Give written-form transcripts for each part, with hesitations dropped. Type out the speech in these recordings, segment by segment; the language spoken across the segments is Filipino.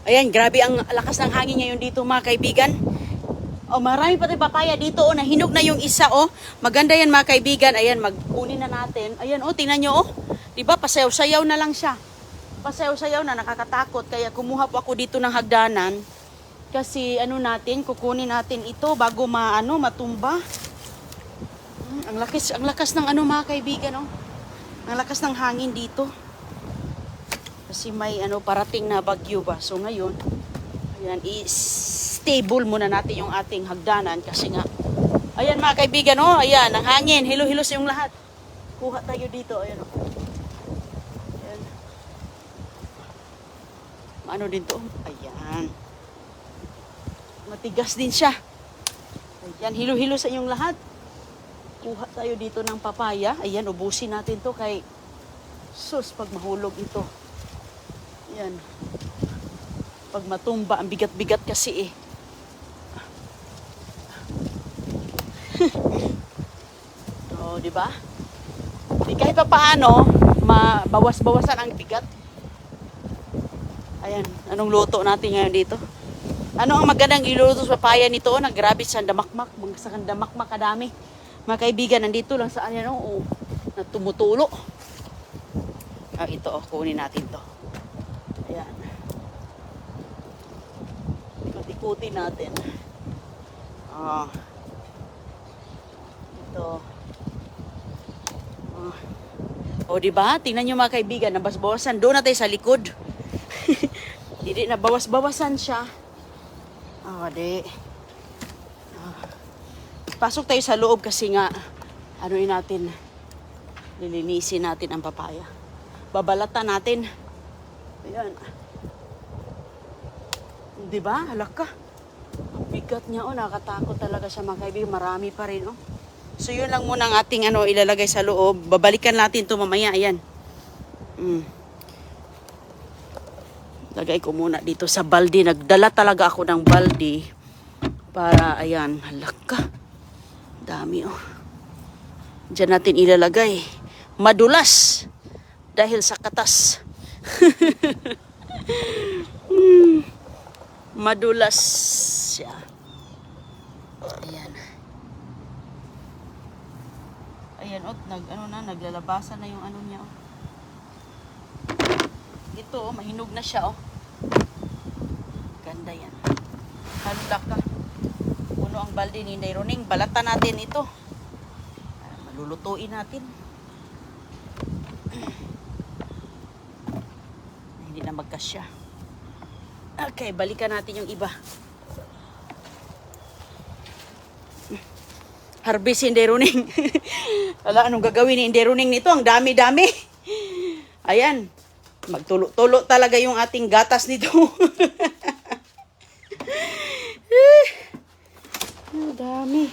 Ayan, grabe ang lakas ng hangin ngayon dito mga kaibigan. Oh, marami pa tayong papaya dito. Oh, nahinog na yung isa. Oh, maganda yan mga kaibigan. Ayan, magkunin na natin. Ayan, oh, tingnan nyo. Oh, diba, pasayaw-sayaw na lang siya. Pasayaw-sayaw na, nakakatakot. Kaya kumuha po ako dito ng hagdanan. Kasi ano natin, kukunin natin ito bago matumba. Ang lakas ng mga kaibigan. Oh. Ang lakas ng hangin dito. Kasi may parating na bagyo ba. So ngayon, ayan, stable muna natin yung ating hagdanan kasi nga, ayan mga kaibigan, oh, ayan, ang hangin, hilo-hilos yung lahat. Kuha tayo dito, ayan, oh. Ayan. Ano din to? Ayan. Matigas din siya. Ayan, hilo-hilos sa inyong lahat. Kuha tayo dito ng papaya. Ayan, ubusin natin to kay sus, pag mahulog ito. Ayan. Pag matumba, ang bigat-bigat kasi eh. Oh, di ba? Di kahit pa paano, mabawas-bawasan ang bigat. Ayan, anong luto natin ngayon dito? Ano ang magandang iluluto sa papaya nito? Grabe sa damakmak, sa damakmak kadami. Mga kaibigan, nandito lang sa na tumutulo. Ito, kunin natin to. Ayan. Ikutin natin. Ito. O diba? Tingnan nyo mga kaibigan, nabas-bawasan. Doon na tayo sa likod. Hindi, nabawas-bawasan siya. Di. Pasok tayo sa loob kasi nga, natin, lilinisin natin ang papaya. Babalatan natin. Ayan. Diba? Halaka. Ang bigat niya, nakatakot talaga siya mga kaibigan. Marami pa rin, So, yun lang muna ang ating ilalagay sa loob. Babalikan natin to mamaya. Ayan. Lagay ko muna dito sa balde. Nagdala talaga ako ng balde. Para, ayan, halaka. Dami, Diyan natin ilalagay. Madulas. Dahil sa katas. Madulas siya. Ayan. Ayan, naglalabasan na yung niya, Ito, mahinog na siya, Ganda yan. Halak ka. Puno ang balde ni Inday Roning. Balatan natin ito. Malulutuin natin. Hindi na magkasya. Okay, balikan natin yung iba. Harvest si Inday Roning. Wala, anong gagawin ni Inday Roning nito? Ang dami-dami. Ayan. Magtulo-tulo talaga yung ating gatas nito. Ang dami.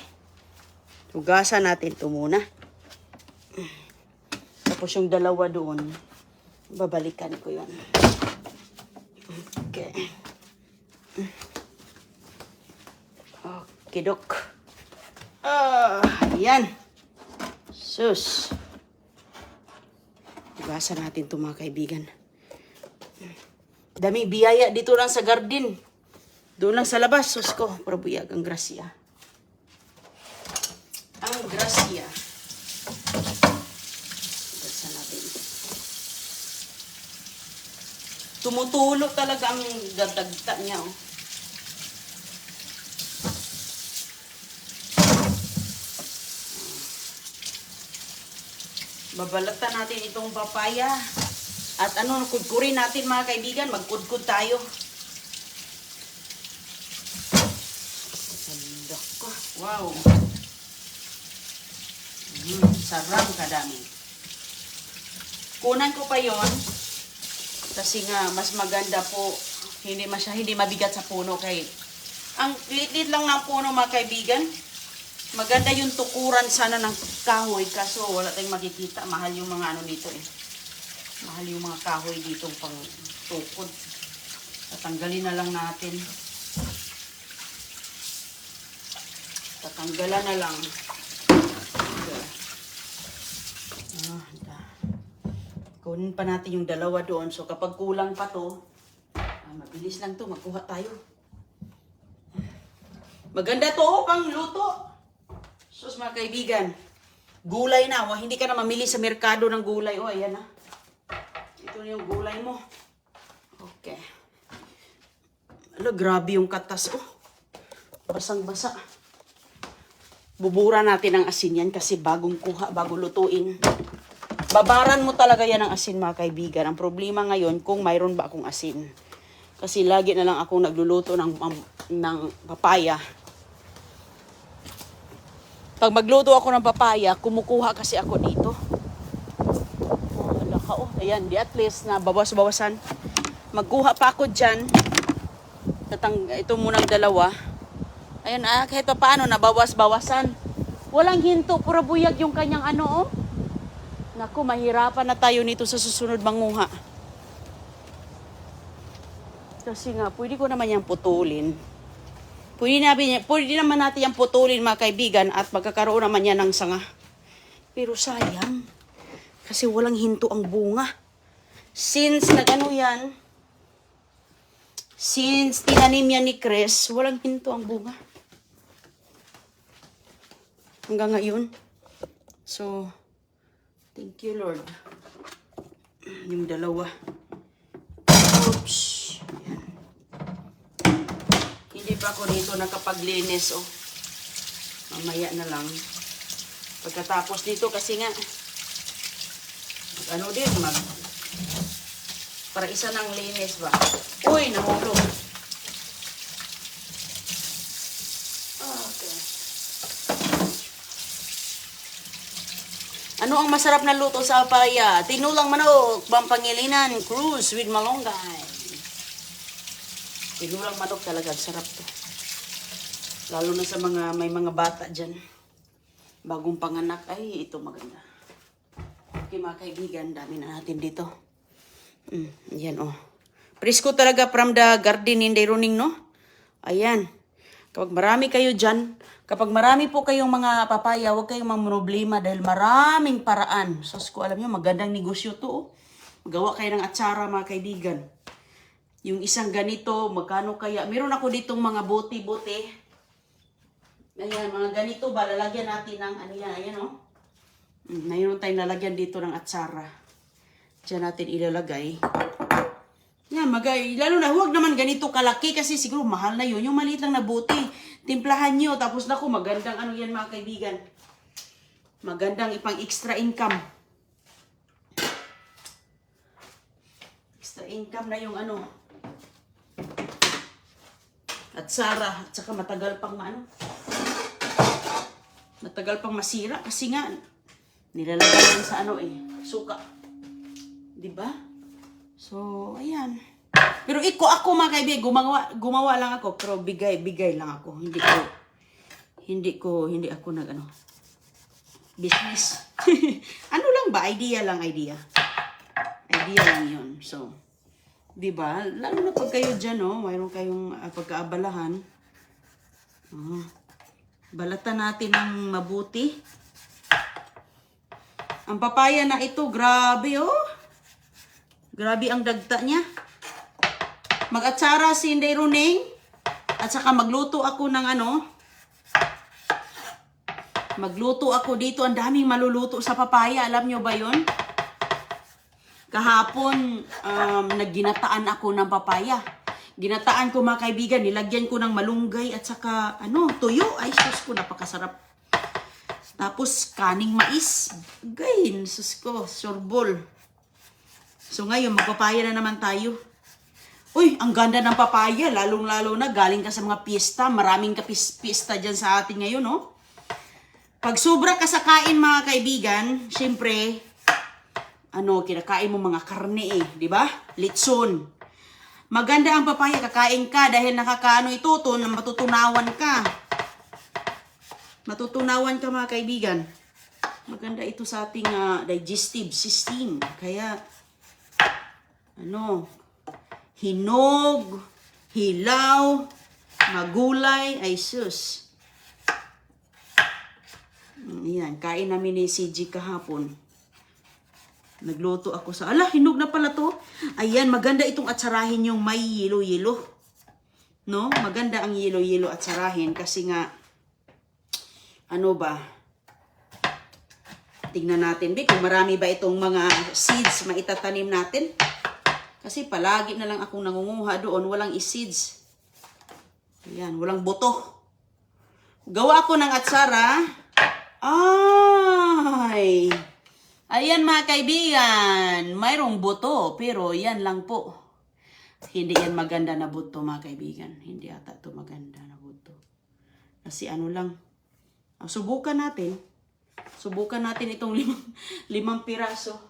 Hugasan natin ito muna. Tapos yung dalawa doon, babalikan ko yun. Okay. Okay, dok. Ayan. Sus. Hugasan natin ito mga kaibigan. Daming biyaya dito lang sa garden. Doon lang sa labas. Sus ko. Prabuyag ang grasya. Ang grasya. Hugasan natin. Tumutulo talaga ang dagta niya. Babalatan natin itong papaya. At kudkurin natin mga kaibigan. Magkudkud tayo. Wow. Sarap kadami. Kunan ko pa yon kasi nga mas maganda po. Hindi mabigat sa puno kay ang liit lang ng puno mga kaibigan. Maganda yung tukuran sana ng kahoy kaso wala tayong makikita. Mahal yung mga dito Mahal yung mga kahoy dito pang tukod. Tatanggalin na lang natin. Tatanggalan na lang. Kunin pa natin yung dalawa doon. So kapag kulang pa to, Mabilis lang to, magkuha tayo. Maganda to, oh, pang luto. Sus, mga kaibigan. Gulay na. Hindi ka na mamili sa merkado ng gulay. Oh, ayan na. Ito na yung gulay mo. Okay. Ala, grabe yung katas. Oh, basang-basa. Bubura natin ang asin yan kasi bagong kuha, bago lutuin. Babaran mo talaga yan ng asin, mga kaibigan. Ang problema ngayon, kung mayroon ba akong asin. Kasi lagi na lang akong nagluluto ng papaya. Pag magluto ako ng papaya, kumukuha kasi ako dito. Oh, wala ka, oh. Ayan, di at least na bawas-bawasan. Magkuha pa ako dyan. Ito munang dalawa. Ayan, kahit pa paano, nabawas-bawasan. Walang hinto, pura buyag yung kanyang ano, oh. Naku, mahirapan na tayo nito sa susunod manguha. Kasi nga, pwede ko naman yung putulin. Pwede naman natin yung putulin, mga kaibigan, at magkakaroon naman yan ng sanga. Pero sayang, kasi walang hinto ang bunga. Since tinanim yan ni Chris, walang hinto ang bunga. Hanggang ngayon. So, thank you, Lord. Yung dalawa. Oops. Ayan. Hindi pa ako dito nakapaglinis, oh. Mamaya na lang. Pagkatapos dito kasi nga, para isa ng linis ba? Uy, nahulog. Okay. Ano ang masarap na luto sa papaya? Tinulang manok, pampangilinan, cruise with malunggay. Tinulang manok talaga, sarap to. Lalo na sa may mga bata dyan. Bagong panganak, ay ito maganda. Okay, mga kaibigan, dami na natin dito. Yan, oh. Presko talaga from the garden in Dayroning, no? Ayan. Kapag marami kayo dyan, kapag marami po kayong mga papaya, huwag kayong problema dahil maraming paraan. Sus ko, alam nyo, magandang negosyo to, oh. Magawa kayo ng atsara, mga kaibigan. Yung isang ganito, magkano kaya? Meron ako ditong mga bote-bote. Ayan, mga ganito ba? Lalagyan natin ng ano yan. Ayan, oh. Mayroon tayong lalagyan dito ng atsara. Diyan natin ilalagay. Yan, lalo na huwag naman ganito kalaki kasi siguro mahal na yun. Yung maliit lang na bote. Timplahan nyo. Tapos naku, magandang ano yan, mga kaibigan. Magandang ipang extra income. Extra income na yung ano. Atsara. At saka matagal pang matagal pang masira kasi nga nilalagay yan sa suka. 'Di ba? So, ayan. Pero ako mga kaibigan, gumawa lang ako, pero bigay lang ako. Hindi ako business. Ano lang ba? Idea lang. Idea lang 'yon. So, 'di ba? Lalo na pag kayo diyan, no, mayroon kayong pagkaabalahan. Balatan natin ng mabuti. Ang papaya na ito, grabe, oh. Grabe ang dagta niya. Mag-atsara si Inday Runing. At saka magluto ako ng magluto ako dito. Ang daming maluluto sa papaya. Alam nyo ba yun? Kahapon, nagginataan ako ng papaya. Ginataan ko, mga kaibigan, nilagyan ko ng malunggay at saka, tuyo. Ay, sus ko, napakasarap. Tapos, kaning mais. Gain, sus ko, sorbol. So, ngayon, magpapaya na naman tayo. Uy, ang ganda ng papaya. Lalong-lalo na, galing ka sa mga piyesta. Maraming piyesta dyan sa atin ngayon, no? Pag sobra ka sa kain, mga kaibigan, syempre, kinakain mo mga karne, di ba? Litson. Maganda ang papaya, kakain ka dahil matutunawan ka. Matutunawan ka, mga kaibigan. Maganda ito sa ating digestive system. Kaya, hinog, hilaw, magulay, ay sus. Ayan, kain namin ni CG kahapon. Nagluto ako sa... Ala, hinog na pala to. Ayan, maganda itong atsarahin yung may yelo-yelo. No? Maganda ang yelo-yelo atsarahin kasi nga, ano ba? Tingnan natin, kung marami ba itong mga seeds maitatanim natin. Kasi palagi na lang akong nangunguha doon, walang seeds. Ayan, walang buto. Gawa ako ng atsara. Ay! Ayan mga kaibigan, mayroong buto, pero yan lang po. Hindi yan maganda na buto mga kaibigan. Hindi ata ito maganda na buto. Kasi ano lang, subukan natin. Subukan natin itong limang piraso.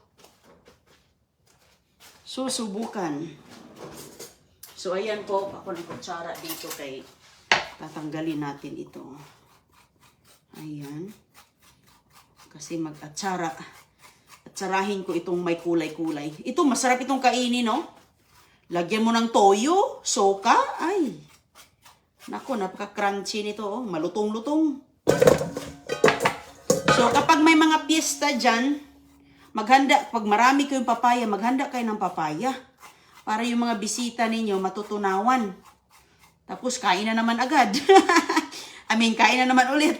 So, subukan. So, ayan po, ako ng kutsara dito kay tatanggalin natin ito. Ayan. Kasi mag-atsara. Atsarahin ko itong may kulay-kulay. Ito, masarap itong kainin, no? Lagyan mo ng toyo, soka. Ay. Nako, napaka-crunchy nito, oh. Malutong-lutong. So, kapag may mga piyesta dyan, maghanda, pag marami kayong papaya, maghanda kayo ng papaya. Para yung mga bisita ninyo matutunawan. Tapos, kain na naman agad. Kain na naman ulit.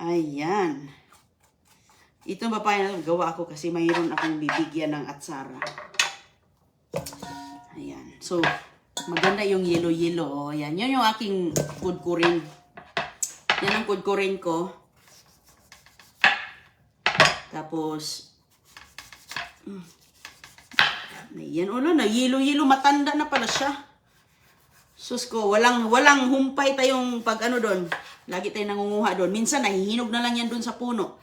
Ayan. Itong papaya na gawa ako kasi mayroon akong bibigyan ng atsara. Ayan. So, maganda yung yelo-yelo. Oh. Ayan. Yun yung aking kudkurin. Yan ang kudkurin ko. Tapos, ayan. Ulo na. Yelo-yelo. Matanda na pala siya. Sus ko. Walang humpay tayong pag ano doon. Lagi tayong nangunguha doon. Minsan, nahihinog na lang yan doon sa puno.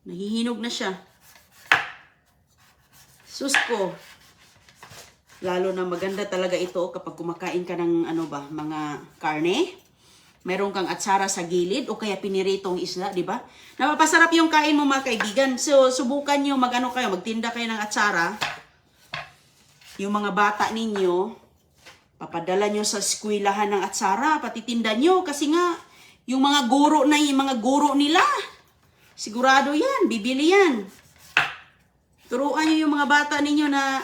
Nahihinog na siya. Sus ko. Lalo na maganda talaga ito kapag kumakain ka ng ano ba, mga karne. Meron kang atsara sa gilid o kaya piniritong isla, di ba? Napapasarap yung kain mo mga kaibigan. So, subukan nyo magtinda kayo ng atsara. Yung mga bata ninyo, papadala nyo sa eskwelahan ng atsara, patitinda nyo kasi nga, yung mga guro nila, sigurado yan, bibili yan. Turuan nyo yung mga bata ninyo na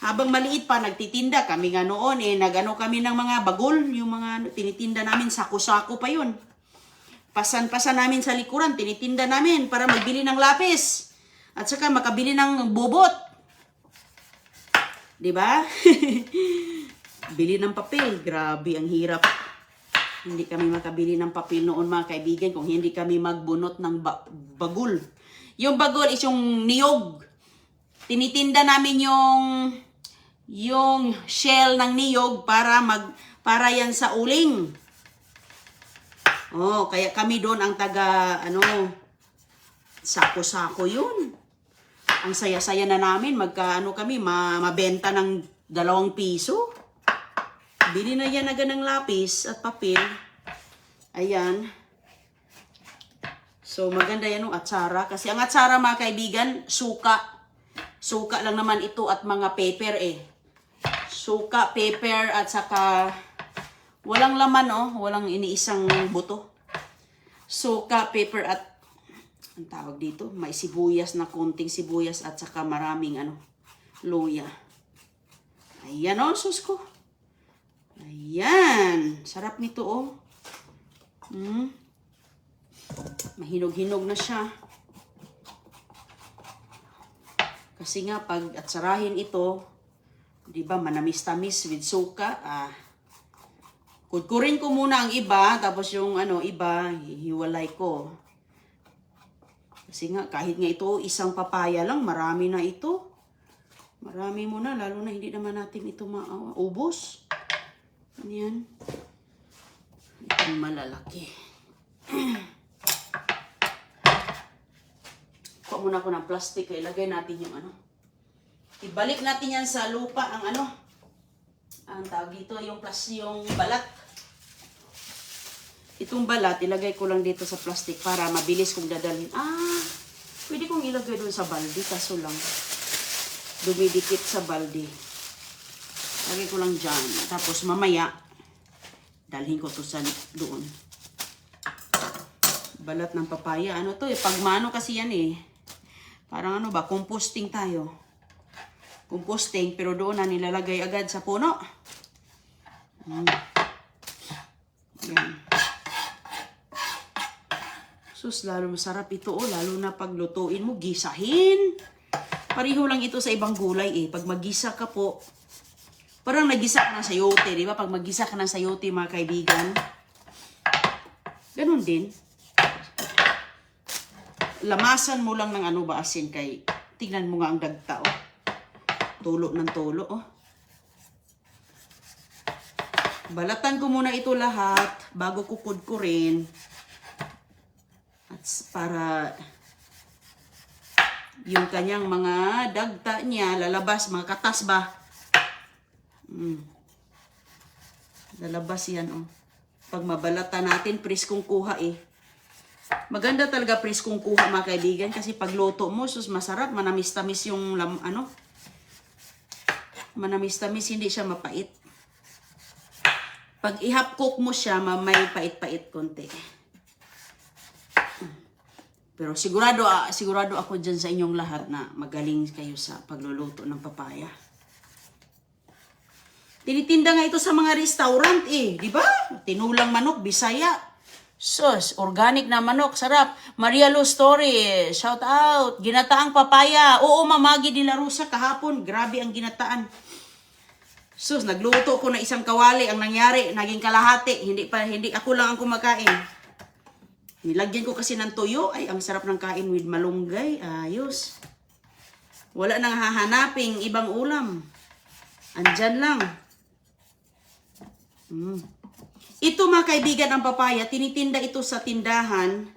habang maliit pa, nagtitinda. Kami nga noon, nagano kami ng mga bagol, yung mga tinitinda namin, sako-sako pa yun. Pasan-pasan namin sa likuran, tinitinda namin para magbili ng lapis. At saka makabili ng bobot. Diba? Bili ng papel. Grabe, ang hirap. Hindi kami makabili ng papel noon mga kaibigan kung hindi kami magbunot ng bagul. Yung bagul is yung niyog. Tinitinda namin yung shell ng niyog para yan sa uling. Oh, kaya kami doon ang sako-sako yun. Ang saya-saya na namin, mabenta ng 2 piso. Bili na yan agad ng lapis at papel. Ayan. So, maganda yan yung atsara. Kasi ang atsara mga kaibigan, suka. Suka lang naman ito at mga pepper Suka, pepper at saka walang laman walang iniisang buto. Suka, pepper at ang tawag dito, may sibuyas na konting sibuyas at saka maraming luya. Ayan sus ko. Ayan. Sarap nito Mahinog-hinog na siya. Kasi nga pag atsarahin ito, 'di ba, manamis-tamis with suka. Kudkurin ko muna ang iba, tapos yung iba hihiwalay ko. Kasi nga kahit nga ito isang papaya lang, marami na ito. Marami mo na, lalo na hindi naman natin ito maubos. Yan. Itong malalaki. Kuha muna ako ng plastic. Ilagay natin yung ibalik natin yan sa lupa ang ang tawag dito, yung balat. Itong balat, ilagay ko lang dito sa plastic para mabilis kong dadalhin. Pwede kong ilagay doon sa balde, kaso lang dumidikit sa balde. Lagay ko lang dyan. Tapos mamaya, dalhin ko to sa doon. Balat ng papaya. Ano to eh, pagmano kasi yan eh. Parang ano ba, composting tayo. Composting, pero doon na nilalagay agad sa puno. Yan. Sus, lalo masarap ito oh, lalo na pag lutuin mo, gisahin. Pareho lang ito sa ibang gulay eh. Pag magisa ka po, parang nagisa ka ng sayote, di ba? Pag magisa ka ng sayote, mga kaibigan, ganun din. Lamasan mo lang ng ano ba asin kay tingnan mo nga ang dagta oh. Tulo ng tulo oh. Balatan ko muna ito lahat bago ko kudkurin. At para yung kanyang mga dagta niya lalabas, mga katas ba? Lalabas yan oh. Pag mabalatan natin, priskong kuha eh. Maganda talaga preskong kuha mga kaibigan kasi pag luto mo, sus masarap, manamis-tamis yung ano. Manamis-tamis, hindi siya mapait. Pag i-half cook mo siya, may pait-pait konti. Pero sigurado ako dyan sa inyong lahat na magaling kayo sa pagluluto ng papaya. Tinitinda nga ito sa mga restaurant eh, di ba? Tinulang manok, Bisaya. Sus, organic na manok, sarap. Maria Lu Story, shout out. Ginataang papaya. Oo, Mamagi de la Rosa kahapon. Grabe ang ginataan. Sus, nagluto ko na isang kawali. Ang nangyari, naging kalahati. Hindi ako lang ang kumakain. Nilagyan ko kasi ng tuyo. Ay, ang sarap ng kain with malunggay. Ayos. Wala nang hahanaping ibang ulam. Andyan lang. Ito mga kaibigan ang papaya, tinitinda ito sa tindahan.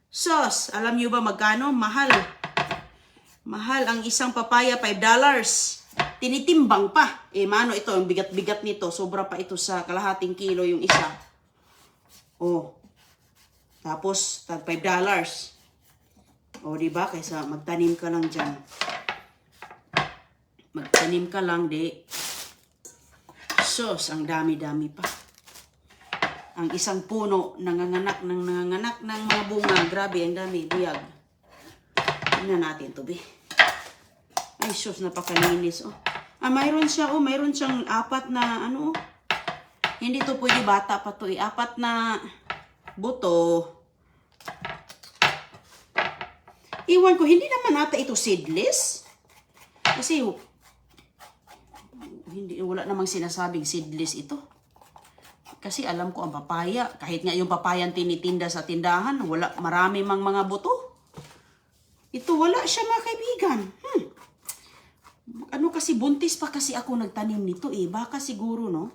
Sos, alam nyo ba magkano? Mahal. Mahal ang isang papaya, $5. Tinitimbang pa. Eh, mano ito, ang bigat-bigat nito. Sobra pa ito sa kalahating kilo yung isa. Oh. Tapos, tag $5. Oh, diba? Kaysa magtanim ka lang dyan. Magtanim ka lang, di. Sos, ang dami-dami pa. Ang isang puno, nanganganak ng mga bunga. Grabe, ang dami, buyag. Tingnan natin ito, be. Ay, sus, napakalinis, oh. Mayroon siya, oh. Mayroon siyang 4 na, ano, oh. Hindi to pwede bata pa to, eh. 4 na buto. Iwan ko, hindi naman ata ito seedless. Kasi, wala namang sinasabing seedless ito. Kasi alam ko ang papaya, kahit nga yung papayang tinitinda sa tindahan, wala, marami mang mga buto. Ito wala siya mga kaibigan. Ano kasi, buntis pa kasi ako nagtanim nito eh. Baka siguro no.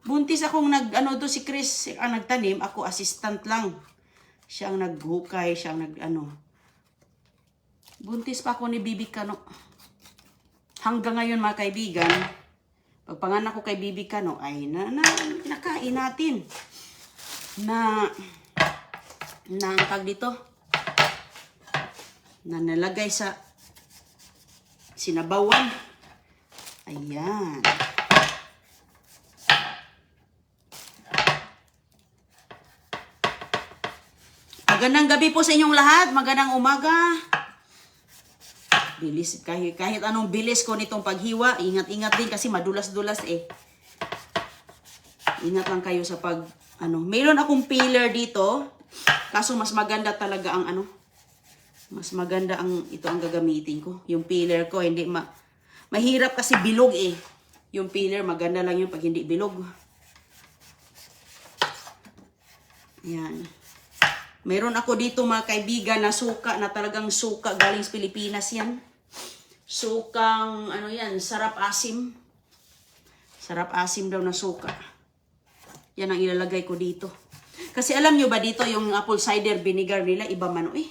Buntis akong si Chris ang nagtanim, ako assistant lang. Siya ang naghukay, siya ang buntis pa ako ni Bibi Kano. Hanggang ngayon mga kaibigan, pagpanganak ko kay Bibi Kano ay nakain natin na tag dito na nalagay sa sinabawan. Ayan. Magandang gabi po sa inyong lahat. Magandang umaga. Bilis, kahit anong bilis ko nitong paghiwa, ingat-ingat din kasi madulas-dulas eh. Ingat lang kayo sa mayroon akong peeler dito, kaso mas maganda talaga ang mas maganda ito ang gagamitin ko. Yung peeler ko, hindi mahirap kasi bilog eh. Yung peeler, maganda lang yun pag hindi bilog. Ayan. Meron ako dito mga kaibigan na suka, na talagang suka, galing sa Pilipinas yan. Sukang, sarap asim. Sarap asim daw na suka. Yan ang ilalagay ko dito. Kasi alam nyo ba dito, yung apple cider vinegar nila, iba man eh.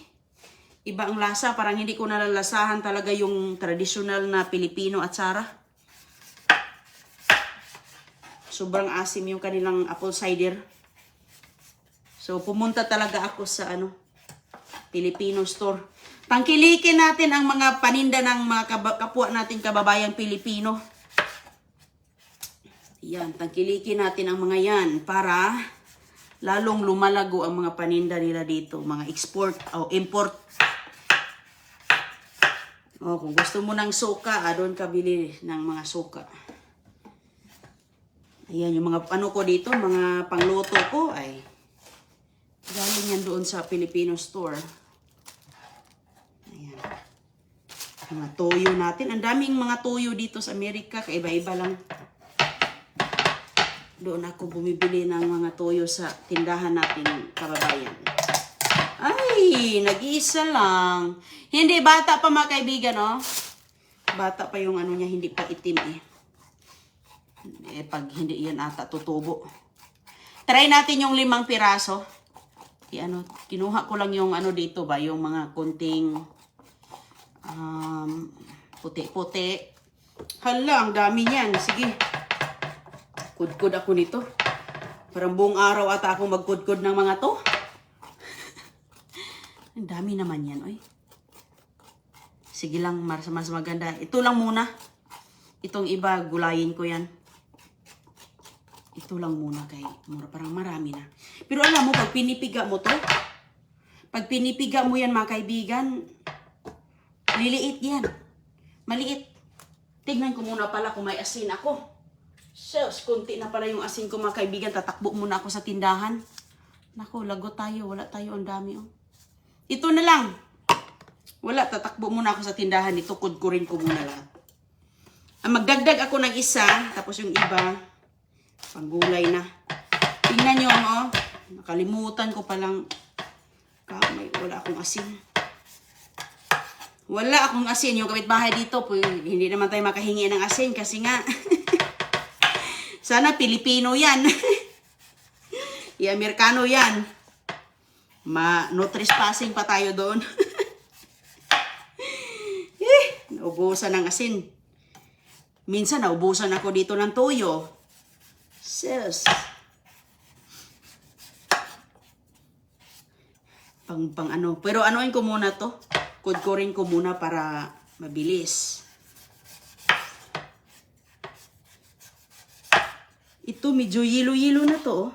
Iba ang lasa, parang hindi ko nalalasahan talaga yung traditional na Pilipino atsara. Sobrang asim yung kanilang apple cider. So, pumunta talaga ako sa Filipino store. Tangkilikin natin ang mga paninda ng mga kapwa natin kababayang Pilipino. Yan, tangkilikin natin ang mga yan para lalong lumalago ang mga paninda nila dito, mga export o import. Kung gusto mo ng suka, doon ka bili ng mga suka. Ayan, yung mga ano ko dito, mga pangluto ko ay galing yan doon sa Filipino store. Ayan. Mga toyo natin. Ang daming mga toyo dito sa Amerika. Kaiba-iba lang. Doon ako bumibili ng mga toyo sa tindahan natin, kababayan. Ay, nag-iisa lang. Hindi, bata pa mga kaibigan, no? Bata pa yung ano niya, hindi pa itim eh. Pag hindi yan ata tutubo. Try natin yung 5 piraso. Kinuha ko lang yung ano dito ba, yung mga kunting puti-puti. Hala, ang dami niyan. Sige. Kudkod ako nito. Parang buong araw ata akong magkudkod ng mga to. Ang dami naman yan, oy. Sige lang, mas maganda. Ito lang muna. Itong iba, gulayin ko yan. Ito lang muna kay parang marami na. Pero alam mo, pag pinipiga mo to, pag pinipiga mo yan mga kaibigan, liliit yan. Maliit. Tignan ko muna pala kung may asin ako. Shucks, kunti na pala yung asin ko mga kaibigan. Tatakbo muna ako sa tindahan. Nako, lagot tayo. Wala tayo, ang dami. Oh. Ito na lang. Wala, tatakbo muna ako sa tindahan. Ito, kudkurin ko muna lahat. Magdagdag ako ng isa, tapos yung iba, panggulay na. Tingnan nyo, oh. Nakalimutan ko palang, wala akong asin. Wala akong asin. Yung kapitbahay dito, hindi naman tayo makahingi ng asin kasi nga, sana Pilipino yan. Amerikano yan. No trespassing pa tayo doon. Naubusan ng asin. Minsan naubusan ako dito ng toyo. Sis. Pang ano. Pero anuin ko muna to. Kudkurin ko muna para mabilis. Ito medyo yelo-yelo na to.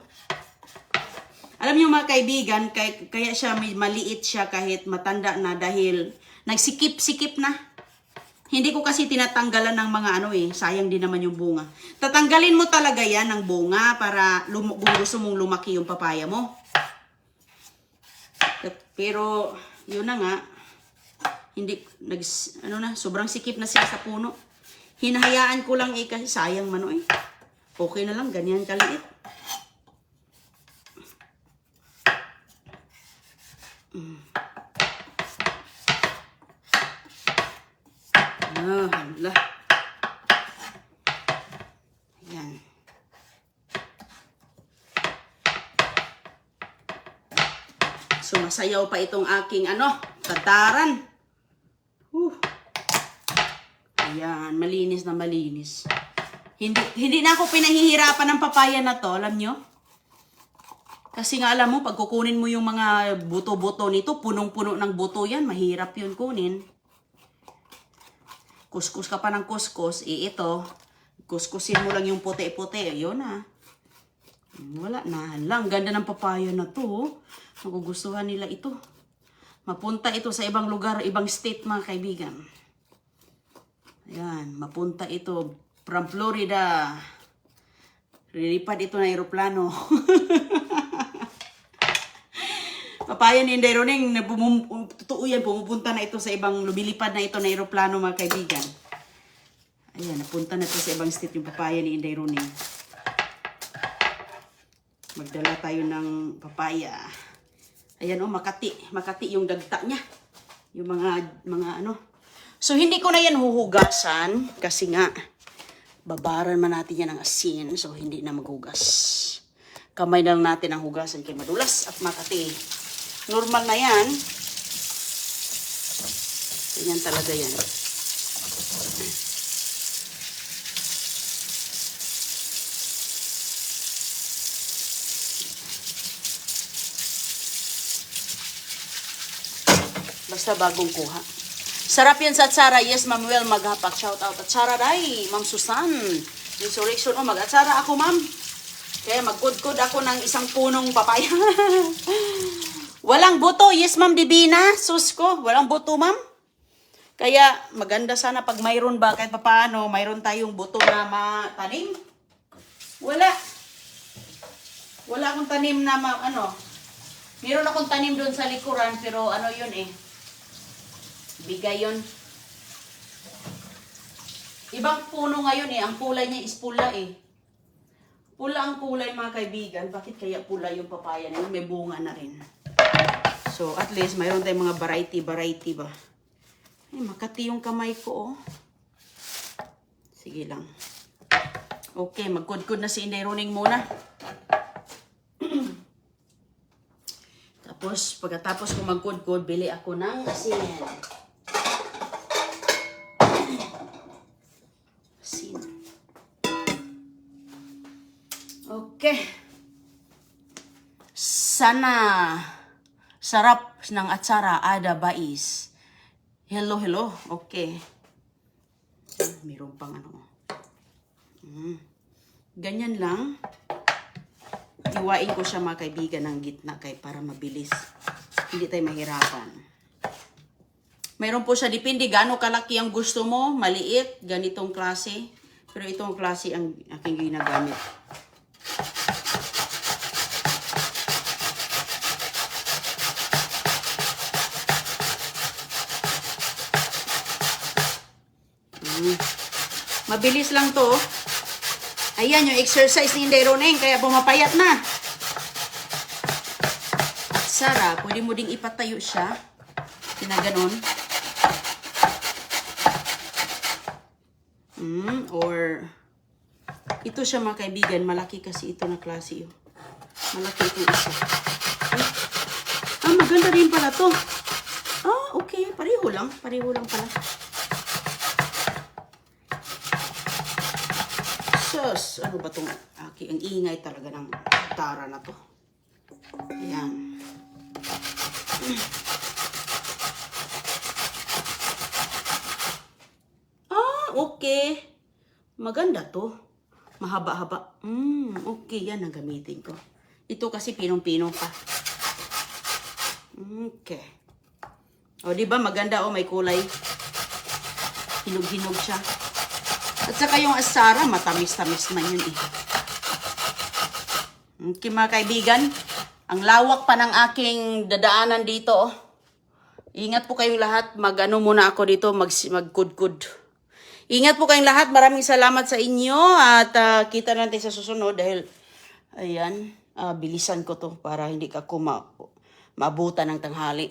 Alam niyo mga kaibigan, kaya siya maliit siya kahit matanda na dahil nagsikip-sikip na. Hindi ko kasi tinatanggalan ng mga sayang din naman yung bunga. Tatanggalin mo talaga yan ng bunga para kung gusto mong lumaki yung papaya mo. Pero yun na nga, hindi sobrang sikip na siya sa puno. Hinahayaan ko lang kasi sayang man Okay na lang, ganyan kaliit. Hala. Ayan. Sumasayaw pa itong aking tataran. Ayan, malinis na malinis. Hindi na ako pinahihirapan ng papaya na to, alam nyo? Kasi nga alam mo, pag kukunin mo yung mga buto-buto nito, punong-puno ng buto yan, mahirap yun kunin. Kuskus ka pa ng kuskus, ito, kuskusin mo lang yung puti-puti, yun na. Wala na, lang, ganda ng papaya na to. Magugustuhan nila ito. Mapunta ito sa ibang lugar, ibang state mga kaibigan. Ayan, mapunta ito from Florida. Lilipad ito na aeroplano. Papaya ni Inday Roning, totoo yan, pumupunta na ito sa ibang, lumilipad na ito na aeroplano mga kaibigan. Ayan, napunta na ito sa ibang state yung papaya ni Inday Roning. Magdala tayo ng papaya. Ayan Makati. Makati yung dagta niya. Yung mga So, hindi ko na yan huhugasan kasi nga, babaran man natin yan ng asin. So, hindi na maghugas. Kamay na lang natin ang hugasan kay madulas at Makati. Normal na yan. Ganyan talaga yan. Basta bagong kuha. Sarap yan sa Atsara. Yes, Ma'am Well, maghapak. Shout out. Atsara day. Ma'am Susan. Resurrection. Mag-atsara ako, ma'am. Kaya magkudkod ako ng isang punong papaya. Walang buto. Yes, Ma'am Divina. Sus ko. Walang buto, Ma'am. Kaya maganda sana pag mayroon ba kahit papaano, mayroon tayong buto na matanim. Wala. Wala akong tanim na meron akong tanim doon sa likuran pero ano yun eh. Bigay yun. Ibang puno ngayon eh. Ang kulay niya is pula eh. Pula ang kulay mga kaibigan. Bakit kaya pula yung papaya na yun? May bunga na rin. So at least mayroon tayong mga variety ba. Ay, makati yung kamay ko oh. Sige lang. Okay, magkudkod na si Inday Roning muna. Tapos, pagkatapos ko magkudkod, bili ako ng asin. Asin. Okay. Sana sarap ng atsara ada bais. Hello. Okay. Mayroon pang Ganyan lang. Iwain ko siya mga kaibigan ng gitna para mabilis. Hindi tayo mahirapan. Mayroon po siya, depende gaano kalaki ang gusto mo. Maliit, ganitong klase. Pero itong klase ang aking ginagamit. Mabilis lang to. Ayan yung exercise ni Inday Roning, kaya pumapayat na. At Sara, pwede mo ding ipatayo siya. Kinaganon. Or, ito siya mga kaibigan, malaki kasi ito na klase yun. Malaki ito isa. Maganda rin pala to. Okay, pareho lang pala. Sus, ano ba itong ang ingay talaga ng tara na to. Ayan. Okay. Maganda to. Mahaba-haba. Okay, yan ang gamitin ko. Ito kasi pinong-pinong pa. Okay. O, diba maganda may kulay. Hinog-hinog siya. At saka yung asara, matamis-tamis man yun eh. Okay mga kaibigan, ang lawak pa ng aking dadaanan dito. Ingat po kayong lahat. Muna ako dito, magkudkud. Ingat po kayong lahat. Maraming salamat sa inyo. At kita natin sa susunod dahil, ayan, bilisan ko to para hindi ako maabutan ng tanghali.